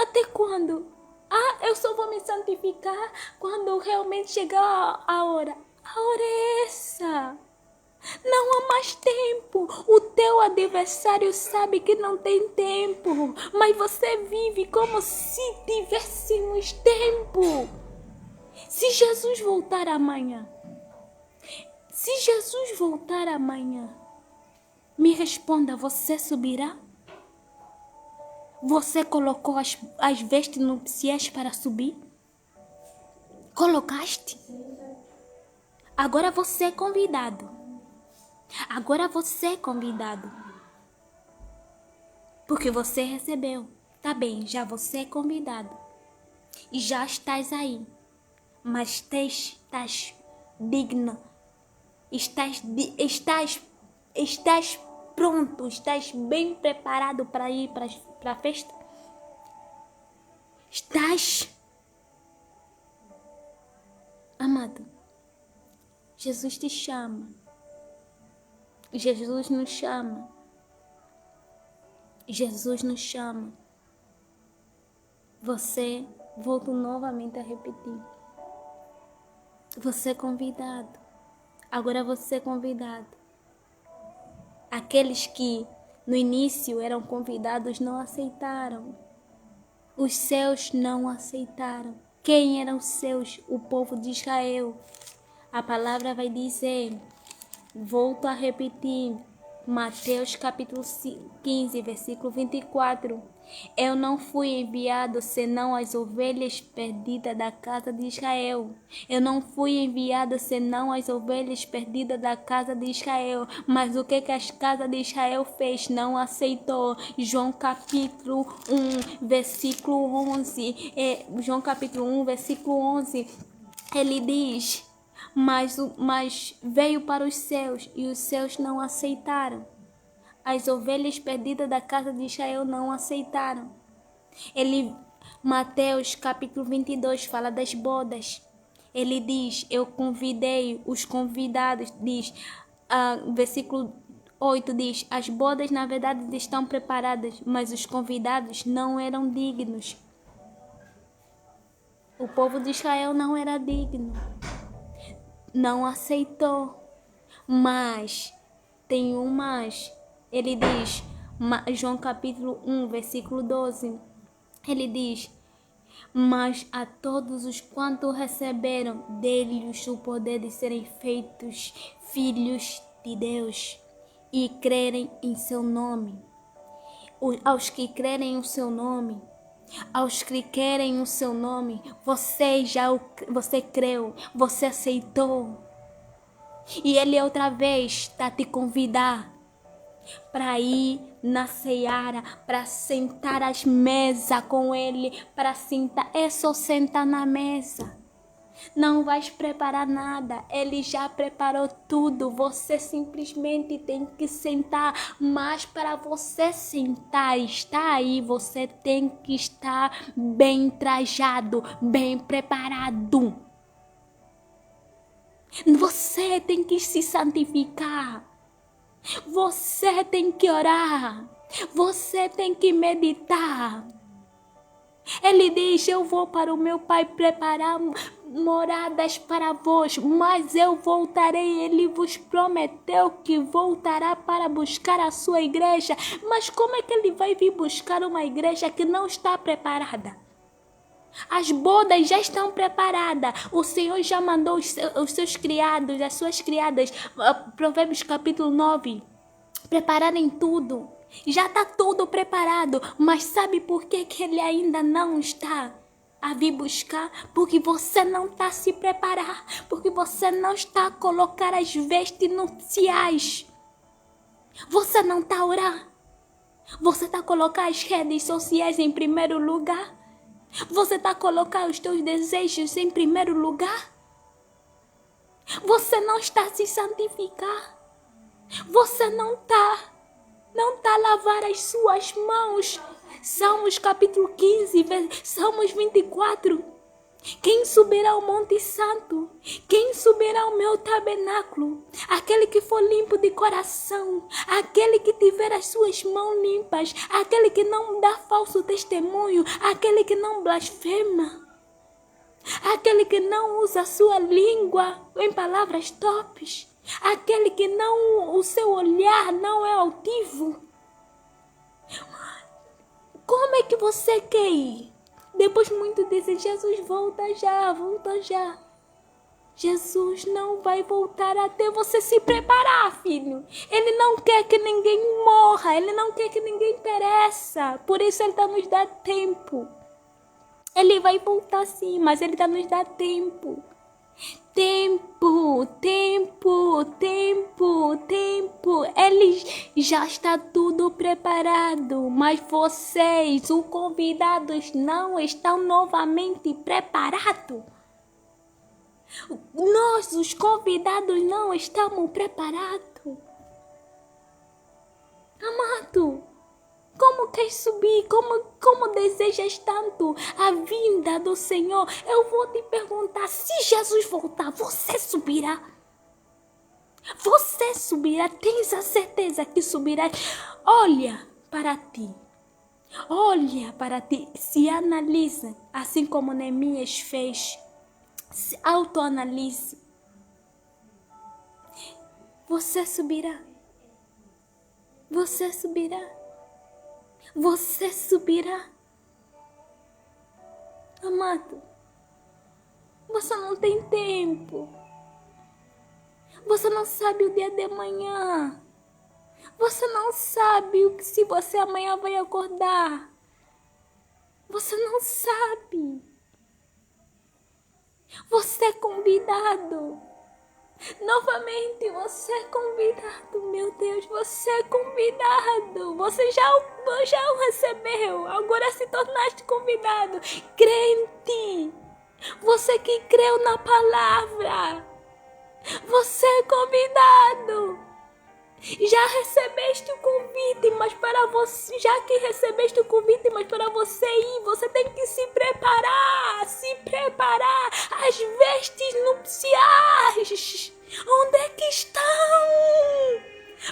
até quando? Eu só vou me santificar quando realmente chegar a hora. A hora é essa. Não há mais tempo. O teu adversário sabe que não tem tempo, mas você vive como se tivéssemos tempo. Se Jesus voltar amanhã, me responda, você subirá? Você colocou as vestes nupciais para subir? Colocaste? Agora você é convidado. Porque você recebeu. Tá bem, já você é convidado. E já estás aí. Mas estás digno. Estás pronto. Estás bem preparado para ir para a festa? Estás? Amado, Jesus te chama. Jesus nos chama. Jesus nos chama. Você, volto novamente a repetir. Você é convidado. Agora você é convidado. Aqueles que no início eram convidados não aceitaram. Os seus não aceitaram. Quem eram os seus? O povo de Israel. A palavra vai dizer, volto a repetir, Mateus capítulo 15, versículo 24. Eu não fui enviado senão as ovelhas perdidas da casa de Israel. Eu não fui enviado senão as ovelhas perdidas da casa de Israel. Mas o que a casa de Israel fez? Não aceitou. João capítulo 1, versículo 11. João capítulo 1, versículo 11. Ele diz, mas veio para os seus e os seus não aceitaram. As ovelhas perdidas da casa de Israel não aceitaram. Mateus capítulo 22 fala das bodas. Ele diz, eu convidei os convidados, versículo 8 diz, as bodas na verdade estão preparadas, mas os convidados não eram dignos. O povo de Israel não era digno. Não aceitou. Mas, tem um mais. Ele diz, João capítulo 1, versículo 12. Ele diz, mas a todos os quantos receberam dele-lhes o poder de serem feitos filhos de Deus e crerem em seu nome. Aos que crerem em seu nome, aos que querem o seu nome, você creu, você aceitou. E ele outra vez está te convidar para ir na seara, para sentar às mesas com ele, para sentar, é só sentar na mesa. Não vais preparar nada, ele já preparou tudo, você simplesmente tem que sentar, mas para você sentar, está aí, você tem que estar bem trajado, bem preparado. Você tem que se santificar. Você tem que orar. Você tem que meditar. Ele diz, eu vou para o meu Pai preparar moradas para vós, mas eu voltarei. Ele vos prometeu que voltará para buscar a sua igreja. Mas como é que ele vai vir buscar uma igreja que não está preparada? As bodas já estão preparadas. O Senhor já mandou os seus criados, as suas criadas, Provérbios capítulo 9, prepararem tudo. Já está tudo preparado. Mas sabe por que ele ainda não está a vir buscar? Porque você não está a se preparar. Porque você não está a colocar as vestes nupciais. Você não está a orar. Você está a colocar as redes sociais em primeiro lugar. Você está a colocar os teus desejos em primeiro lugar? Você não está a se santificar? Você não está a lavar as suas mãos? Salmos capítulo 15, Salmos 24. Quem subirá ao Monte Santo? Quem subirá ao meu tabernáculo? Aquele que for limpo de coração, aquele que tiver as suas mãos limpas, aquele que não dá falso testemunho, aquele que não blasfema, aquele que não usa a sua língua em palavras torpes, aquele que não, o seu olhar não é altivo. Como é que você quer ir? Depois muitos dizem, Jesus, volta já, volta já. Jesus não vai voltar até você se preparar, filho. Ele não quer que ninguém morra, ele não quer que ninguém pereça. Por isso ele está nos dando tempo. Ele vai voltar sim, mas ele está nos dando tempo. Tempo. Ele já está tudo preparado, mas vocês, os convidados, não estão novamente preparados. Nós, os convidados, não estamos preparados. Amado, como quer subir? Como desejas tanto a vinda do Senhor? Eu vou te perguntar, se Jesus voltar, você subirá? Você subirá? Tens a certeza que subirá? Olha para ti. Olha para ti, se analisa, assim como Neemias fez. Se autoanalise. Você subirá. Você subirá. Você subirá. Amado, você não tem tempo. Você não sabe o dia de amanhã. Você não sabe se você amanhã vai acordar. Você não sabe. Você é convidado. Novamente, você é convidado. Meu Deus, você é convidado. Você já o recebeu. Agora se tornaste convidado. Crê em ti. Você que creu na palavra. Você é convidado. Já recebeste o convite, mas para você, já que recebeste o convite, mas para você ir, você tem que se preparar, as vestes nupciais. Onde é que estão?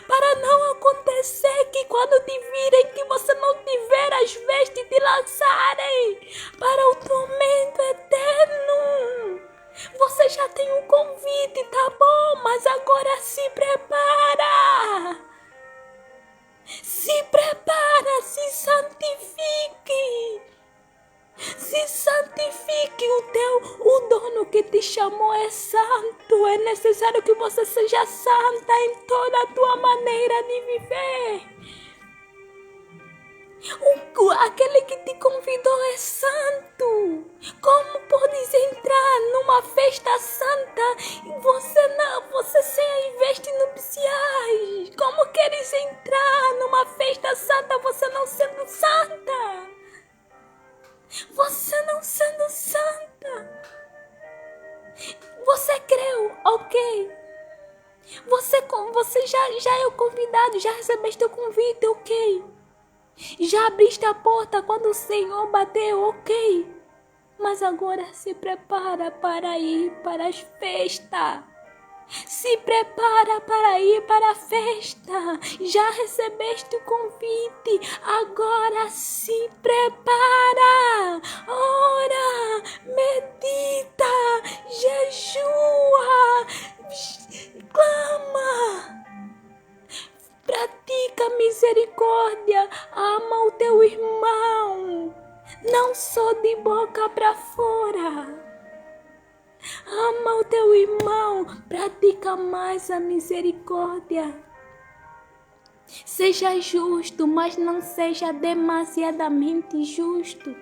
Para não acontecer que quando te virem, que você não tiver as vestes, te lançarem para o tormento eterno. Você já tem um convite, tá bom? Mas agora se prepara. Se prepara, se santifique. Se santifique, o dono que te chamou é santo. É necessário que você seja santa em toda a tua maneira de viver. Aquele que te convidou é santo. Como podes entrar numa festa santa e você sem as vestes nupciais? Como queres entrar numa festa santa você não sendo santa? Você não sendo santa. Você creu, ok. Você já é o convidado, já recebeste o convite, ok. Já abriste a porta quando o Senhor bateu, ok. Mas agora se prepara para ir para as festas. Se prepara para ir para a festa. Já recebeste o convite. Agora se prepara. Ora, medita, jejua, clama. Pratica misericórdia, ama o teu irmão, não só de boca para fora. Ama o teu irmão, pratica mais a misericórdia. Seja justo, mas não seja demasiadamente justo.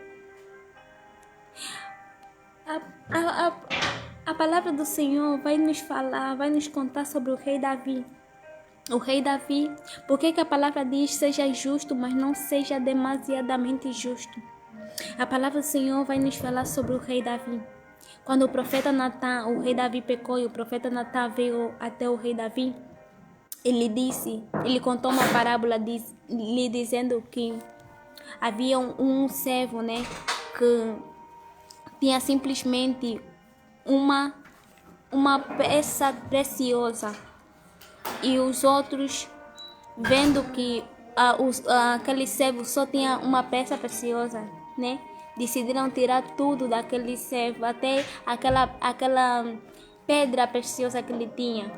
A palavra do Senhor vai nos falar, vai nos contar sobre o rei Davi. O rei Davi, por que a palavra diz seja justo, mas não seja demasiadamente justo? A palavra do Senhor vai nos falar sobre o rei Davi. Quando o profeta Natan, o rei Davi pecou e o profeta Natan veio até o rei Davi, ele contou uma parábola lhe dizendo que havia um servo, né, que tinha simplesmente uma peça preciosa. E os outros, vendo que aquele servo só tinha uma peça preciosa, né? Decidiram tirar tudo daquele servo, até aquela pedra preciosa que ele tinha.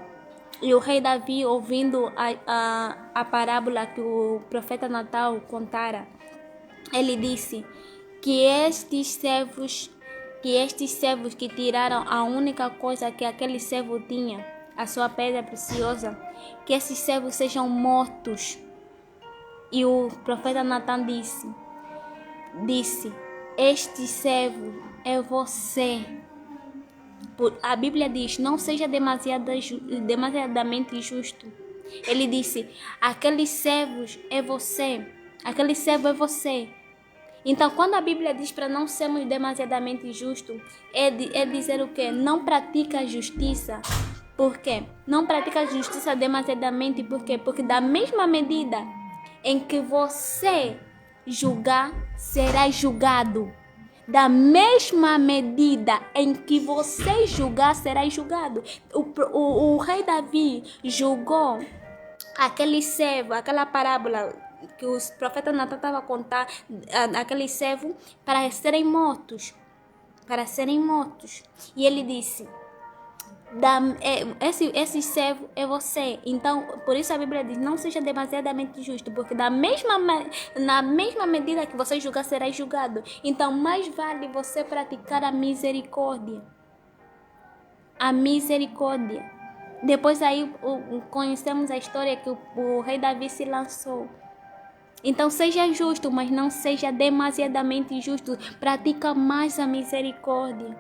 E o rei Davi, ouvindo a parábola que o profeta Natal contara, ele disse que estes servos que tiraram a única coisa que aquele servo tinha, a sua pedra preciosa, que esses servos sejam mortos. E o profeta Natan disse, este servo é você. A Bíblia diz, não seja demasiadamente justo. Ele disse, aquele servo é você. Aquele servo é você. Então, quando a Bíblia diz para não sermos demasiadamente justos, é dizer o quê? Não pratica a justiça. Por quê? Não pratica a justiça demasiadamente. Por quê? Porque da mesma medida em que você julgar, serás julgado. Da mesma medida em que você julgar, serás julgado. O rei Davi julgou aquele servo, aquela parábola, que o profeta Natan estava a contar aquele servo para serem mortos. Para serem mortos. E ele disse: esse servo é você. Então, por isso a Bíblia diz: não seja demasiadamente justo, porque na mesma medida que você julgar, será julgado. Então, mais vale você praticar a misericórdia. A misericórdia. Depois aí conhecemos a história que o rei Davi se lançou. Então seja justo, mas não seja demasiadamente injusto. Pratica mais a misericórdia.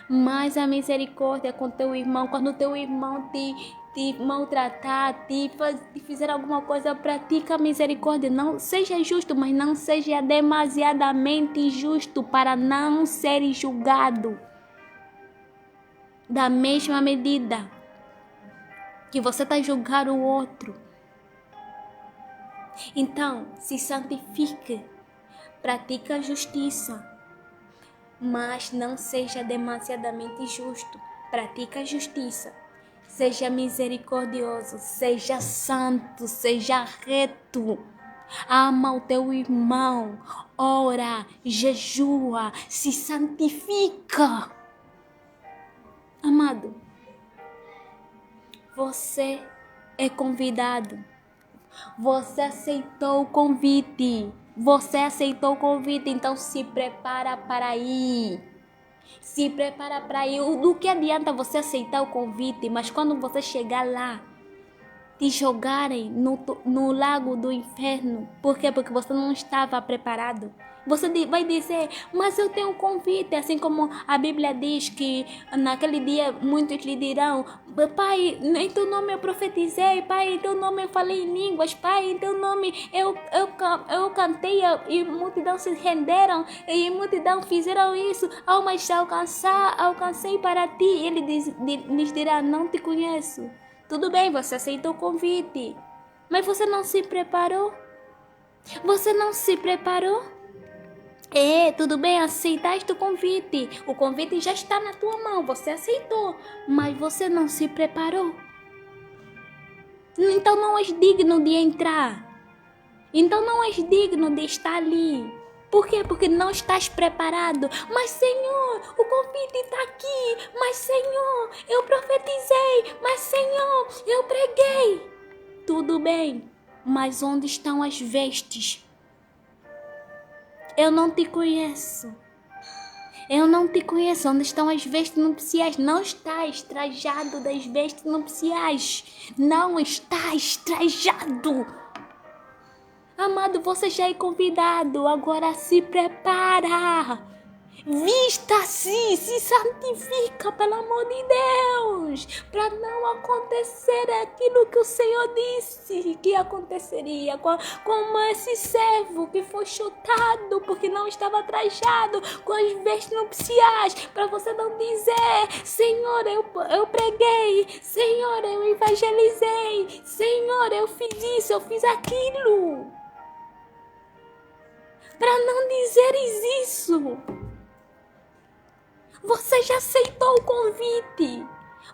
Mais a misericórdia com teu irmão. Quando teu irmão te maltratar, te fizer alguma coisa, pratica a misericórdia. Não seja justo, mas não seja demasiadamente injusto para não ser julgado. Da mesma medida que você está julgando o outro. Então, se santifique, pratique a justiça, mas não seja demasiadamente justo. Pratique a justiça, seja misericordioso, seja santo, seja reto. Ama o teu irmão, ora, jejua, se santifica. Amado, você é convidado. Você aceitou o convite. Você aceitou o convite, então se prepara para ir. Se prepara para ir. Do que adianta você aceitar o convite, mas quando você chegar lá, te jogarem no lago do inferno. Por quê? Porque você não estava preparado. Você vai dizer: mas eu tenho um convite. Assim como a Bíblia diz que naquele dia muitos lhe dirão: Pai, em teu nome eu profetizei. Pai, em teu nome eu falei em línguas. Pai, em teu nome eu cantei e multidão se renderam. E multidão fizeram isso. Mas alcancei para ti. Ele lhes dirá: não te conheço. Tudo bem, você aceitou o convite, mas você não se preparou? Você não se preparou? Tudo bem, aceitaste o convite. O convite já está na tua mão, você aceitou, mas você não se preparou. Então não és digno de entrar. Então não és digno de estar ali. Por quê? Porque não estás preparado. Mas Senhor, o convite está aqui. Mas Senhor, eu profetizei. Mas Senhor, eu preguei. Tudo bem, mas onde estão as vestes? Eu não te conheço. Eu não te conheço. Onde estão as vestes nupciais? Não estás trajado das vestes nupciais. Não estás trajado. Amado, você já é convidado, agora se prepara. Vista-se, se santifica, pelo amor de Deus, para não acontecer aquilo que o Senhor disse que aconteceria, como esse servo que foi chutado porque não estava trajado com as vestes nupciais, para você não dizer: Senhor, eu preguei, Senhor, eu evangelizei, Senhor, eu fiz isso, eu fiz aquilo. Para não dizeres isso. Você já aceitou o convite.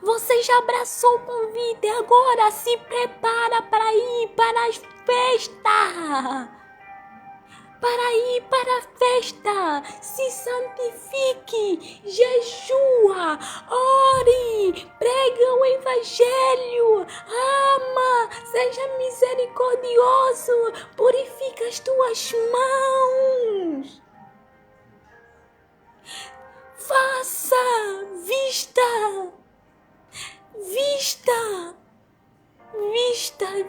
Você já abraçou o convite. Agora se prepara para ir para as festas. Para ir para a festa. Se santifique. Jejua. Ore. Prega o evangelho. Ama. Seja misericordioso. Purifica as tuas mãos. Faça, vista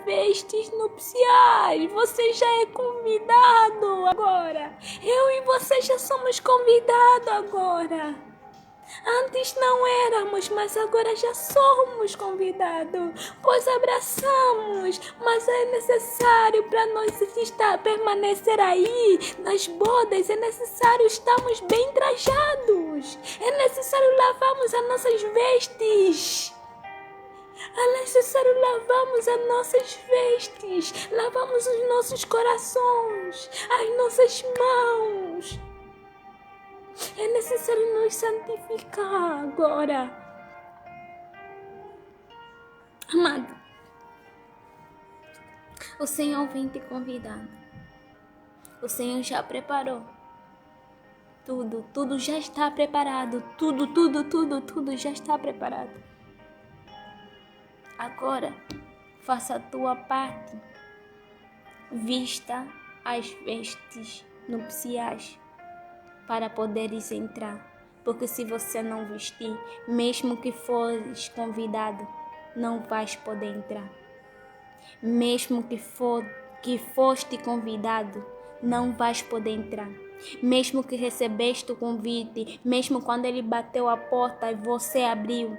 vestes nupciais. Você já é convidado agora. Eu e você já somos convidados agora. Antes não éramos, mas agora já somos convidados, pois abraçamos, mas é necessário para nós permanecer aí nas bodas, é necessário estarmos bem trajados, é necessário lavarmos as nossas vestes. É necessário lavarmos as nossas vestes, lavarmos os nossos corações, as nossas mãos. É necessário nos santificar agora. Amado, o Senhor vem te convidando. O Senhor já preparou. Tudo já está preparado. Tudo já está preparado. Agora, faça a tua parte. Vista as vestes nupciais para poderes entrar. Porque se você não vestir, mesmo que fores convidado, não vais poder entrar. Mesmo que foste convidado, não vais poder entrar. Mesmo que recebeste o convite, mesmo quando ele bateu a porta e você abriu,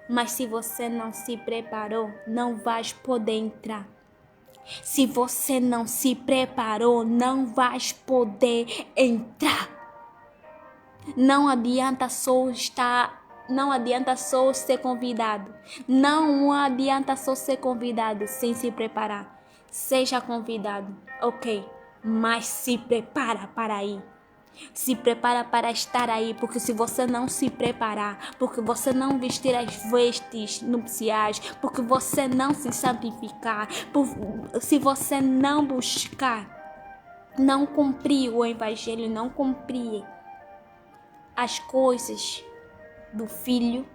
mas se você não se preparou, não vais poder entrar. Se você não se preparou, não vais poder entrar. Não adianta só ser convidado. Não adianta só ser convidado sem se preparar. Seja convidado, ok, mas se prepara para ir. Se prepara para estar aí, porque se você não se preparar, porque você não vestir as vestes nupciais, porque você não se santificar, se você não buscar, não cumprir o evangelho, não cumprir as coisas do Filho,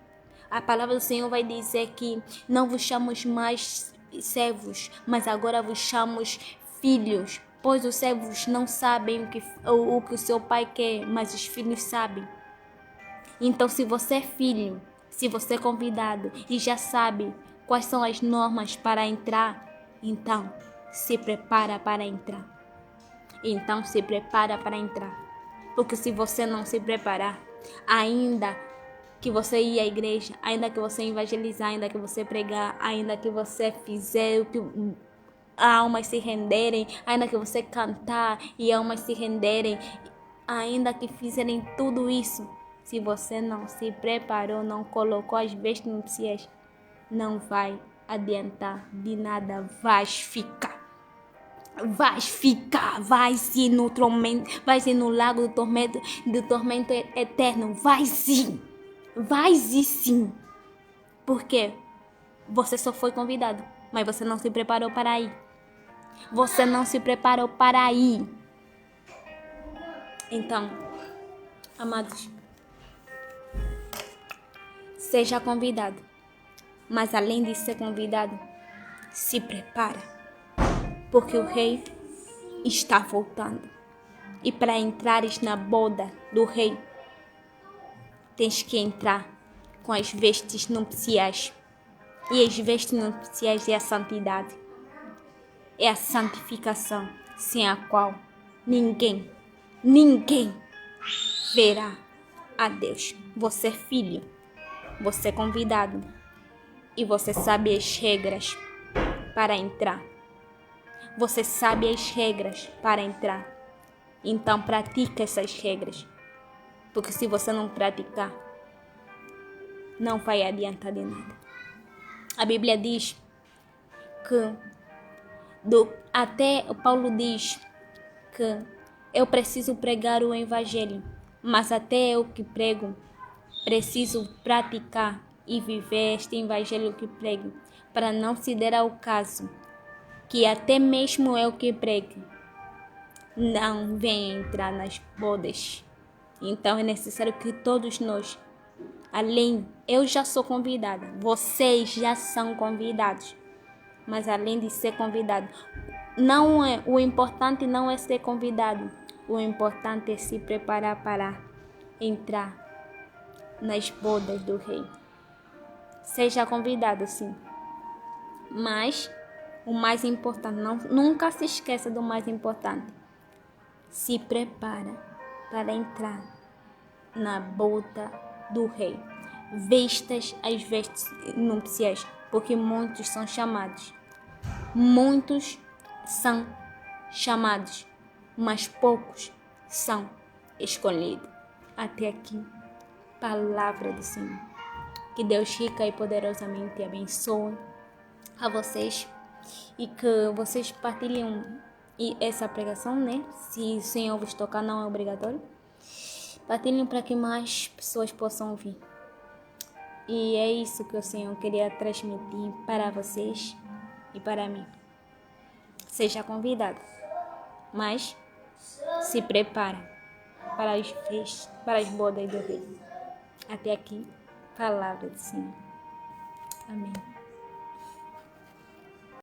a palavra do Senhor vai dizer que não vos chamamos mais servos, mas agora vos chamamos filhos, pois os servos não sabem o que o seu pai quer, mas os filhos sabem. Então, se você é filho, se você é convidado e já sabe quais são as normas para entrar, então se prepara para entrar. Porque se você não se preparar, ainda que você ir à igreja, ainda que você evangelizar, ainda que você pregar, ainda que você fizer o que almas se renderem, ainda que você cantar e almas se renderem, ainda que fizerem tudo isso, se você não se preparou, não colocou as vestes nupciais, não vai adiantar de nada, vais ficar, vai-se no tormento, vai-se no lago do tormento eterno, vai-se sim. Porque você só foi convidado, mas você não se preparou para ir. Então, amados, seja convidado, mas além de ser convidado, se prepara. Porque o rei está voltando. E para entrares na boda do rei, tens que entrar com as vestes nupciais. E as vestes nupciais é a santidade. É a santificação, sem a qual ninguém verá a Deus. Você é filho, você é convidado e você sabe as regras para entrar. Você sabe as regras para entrar. Então pratica essas regras. Porque se você não praticar, não vai adiantar de nada. A Bíblia diz que até Paulo diz que eu preciso pregar o evangelho, mas até eu que prego, preciso praticar e viver este evangelho que prego, para não se der ao caso que até mesmo eu que prego não venha entrar nas bodas. Então é necessário que todos nós, eu já sou convidada, vocês já são convidados, mas além de ser convidado, o importante não é ser convidado, o importante é se preparar para entrar nas bodas do rei. Seja convidado, sim, mas o mais importante, nunca se esqueça do mais importante. Se prepara para entrar na boda do rei. Vestas as vestes nupciais, porque muitos são chamados. Muitos são chamados, mas poucos são escolhidos. Até aqui, palavra do Senhor. Que Deus rica e poderosamente abençoe a vocês e que vocês partilhem essa pregação, né? Se o Senhor vos tocar, não é obrigatório. Partilhem para que mais pessoas possam ouvir. E é isso que o Senhor queria transmitir para vocês e para mim. Seja convidado, mas se prepara para as festas, para as bodas do rei. Até aqui, palavra do Senhor. Amém.